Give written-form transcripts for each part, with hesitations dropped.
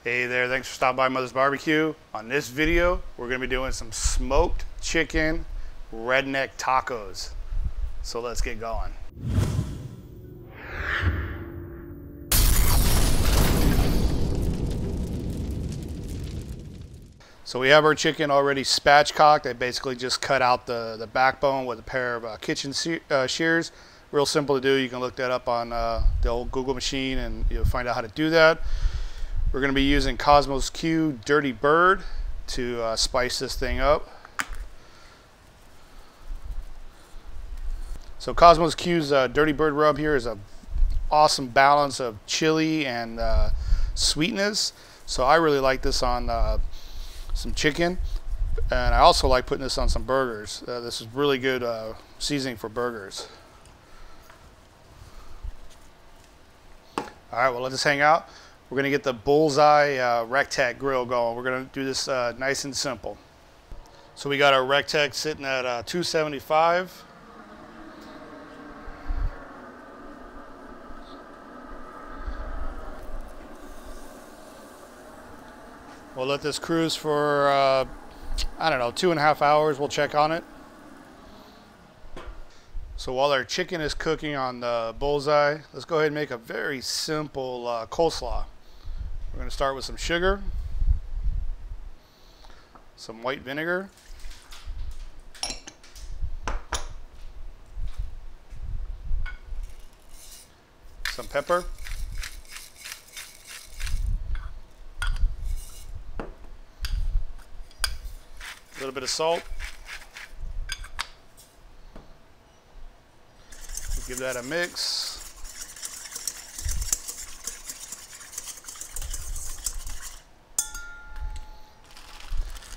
Hey there, thanks for stopping by Mother's Barbecue. On this video, we're gonna be doing some smoked chicken redneck tacos. So let's get going. So we have our chicken already spatchcocked. I basically just cut out the backbone with a pair of kitchen shears. Real simple to do. You can look that up on the old Google machine and you'll find out how to do that. We're going to be using Cosmos Q Dirty Bird to spice this thing up. So Cosmos Q's Dirty Bird rub here is an awesome balance of chili and sweetness. So I really like this on some chicken, and I also like putting this on some burgers. This is really good seasoning for burgers. All right, well, let this hang out. We're gonna get the BullsEye RecTec grill going. We're gonna do this nice and simple. So we got our RecTec sitting at 275. We'll let this cruise for, I don't know, 2.5 hours. We'll check on it. So while our chicken is cooking on the BullsEye, let's go ahead and make a very simple coleslaw. We're going to start with some sugar, some white vinegar, some pepper, a little bit of salt. Give that a mix.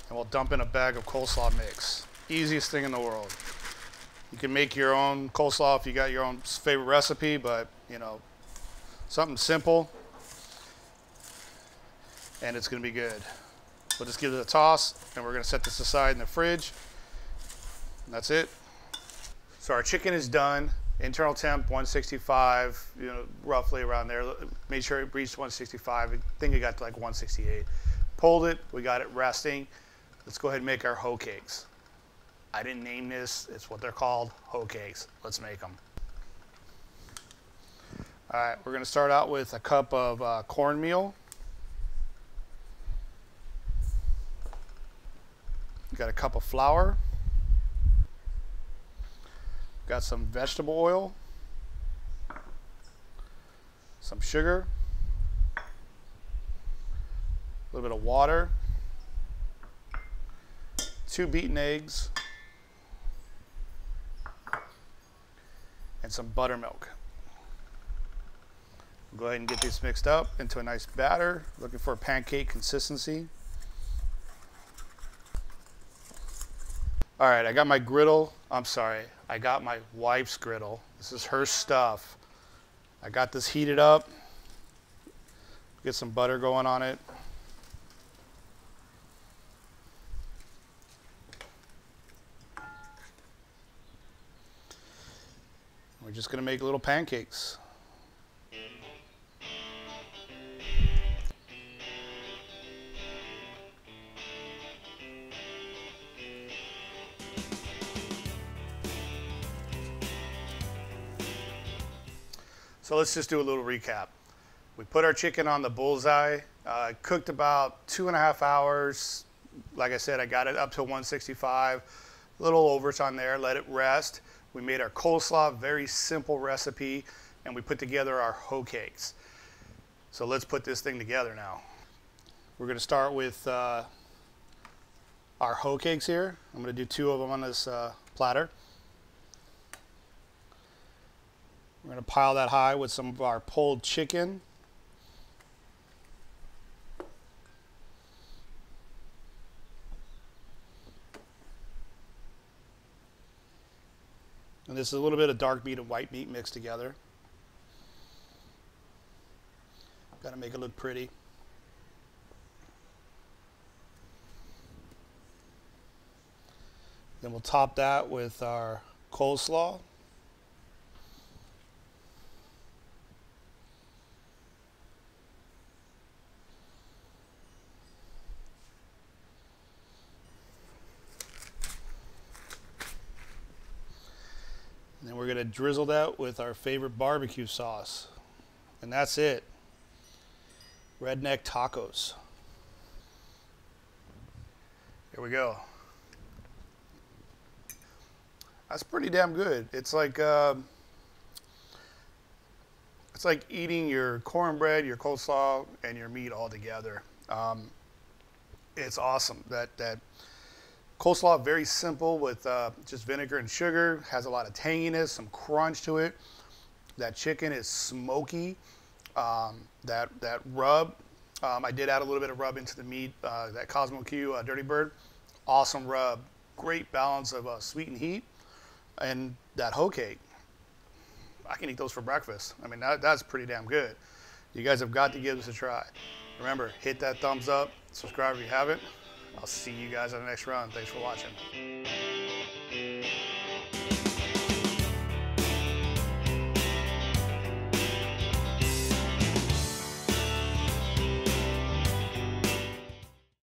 And we'll dump in a bag of coleslaw mix. Easiest thing in the world. You can make your own coleslaw if you got your own favorite recipe, but you know, something simple and it's gonna be good. We'll just give it a toss and we're gonna set this aside in the fridge. And that's it. So our chicken is done. Internal temp 165, you know, roughly around there. Made sure it reached 165. I think it got to like 168. Pulled it, we got it resting. Let's go ahead and make our Hoecakes. I didn't name this, it's what they're called, Hoecakes. Let's make them. All right, we're gonna start out with a cup of cornmeal. Got a cup of flour. Got some vegetable oil, some sugar, a little bit of water, 2 beaten eggs, and some buttermilk. Go ahead and get these mixed up into a nice batter. Looking for a pancake consistency. All right, I got my griddle. I'm sorry, I got my wife's griddle. This is her stuff. I got this heated up. Get some butter going on it. We're just gonna make little pancakes. So let's just do a little recap. We put our chicken on the BullsEye, cooked about 2.5 hours. Like I said, I got it up to 165, a little overtime there, let it rest. We made our coleslaw, very simple recipe, and we put together our Hoecakes. So let's put this thing together now. We're gonna start with our Hoecakes here. I'm gonna do 2 of them on this platter. We're going to pile that high with some of our pulled chicken. And this is a little bit of dark meat and white meat mixed together. Got to make it look pretty. Then we'll top that with our coleslaw. gonna drizzle that with our favorite barbecue sauce. And that's it. Redneck tacos. Here we go. That's pretty damn good. It's like eating your cornbread, your coleslaw, and your meat all together. It's awesome. That coleslaw, very simple with just vinegar and sugar. Has a lot of tanginess, some crunch to it. That chicken is smoky. That rub, I did add a little bit of rub into the meat. That Cosmo Q Dirty Bird, awesome rub. Great balance of sweet and heat. And that Hoecake, I can eat those for breakfast. I mean, that's pretty damn good. You guys have got to give this a try. Remember, hit that thumbs up, subscribe if you haven't. I'll see you guys on the next run. Thanks for watching.